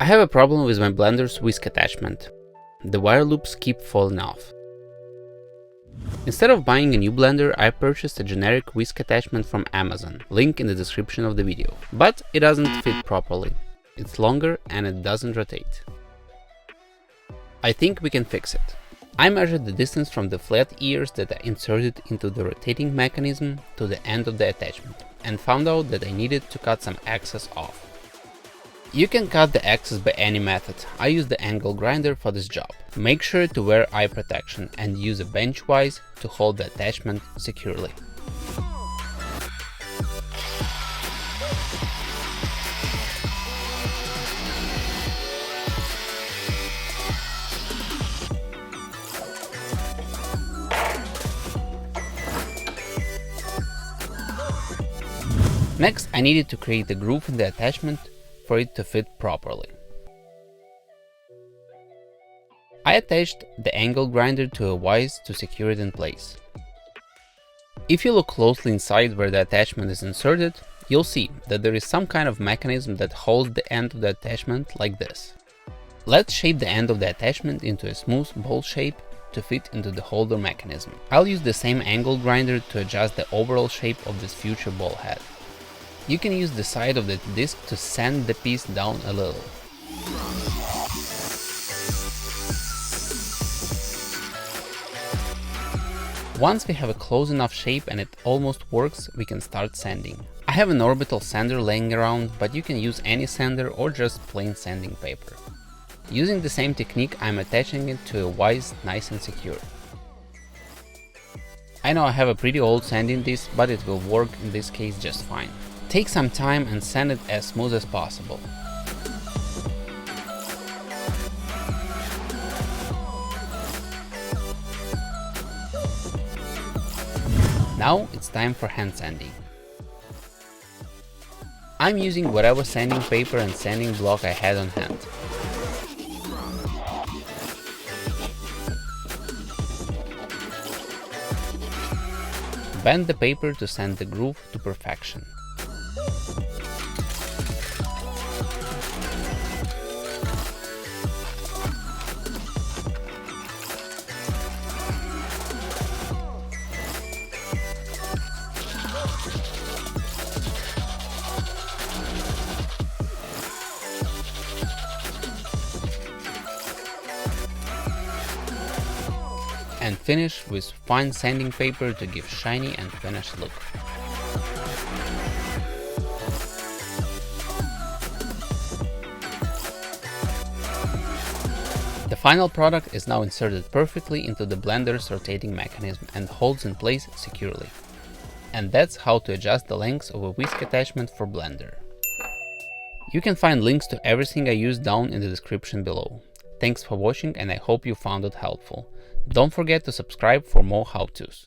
I have a problem with my Blender's whisk attachment. The wire loops keep falling off. Instead of buying a new blender, I purchased a generic whisk attachment from Amazon, link in the description of the video. But it doesn't fit properly. It's longer and it doesn't rotate. I think we can fix it. I measured the distance from the flat ears that I inserted into the rotating mechanism to the end of the attachment and found out that I needed to cut some axes off. You can cut the axes by any method. I use the angle grinder for this job. Make sure to wear eye protection and use a bench vise to hold the attachment securely. Next, I needed to create a groove in the attachment for it to fit properly. I attached the angle grinder to a vise to secure it in place. If you look closely inside where the attachment is inserted, you'll see that there is some kind of mechanism that holds the end of the attachment like this. Let's shape the end of the attachment into a smooth ball shape to fit into the holder mechanism. I'll use the same angle grinder to adjust the overall shape of this future ball head. You can use the side of the disc to sand the piece down a little. Once we have a close enough shape and it almost works, we can start sanding. I have an orbital sander laying around, but you can use any sander or just plain sanding paper. Using the same technique, I'm attaching it to a vise nice and secure. I know I have a pretty old sanding disc, but it will work in this case just fine. Take some time and sand it as smooth as possible. Now it's time for hand sanding. I'm using whatever sanding paper and sanding block I had on hand. Bend the paper to sand the groove to perfection. And finish with fine sanding paper to give shiny and finished look. The final product is now inserted perfectly into the Blender's rotating mechanism and holds in place securely. And that's how to adjust the length of a whisk attachment for Blender. You can find links to everything I used down in the description below. Thanks for watching and I hope you found it helpful. Don't forget to subscribe for more how-tos.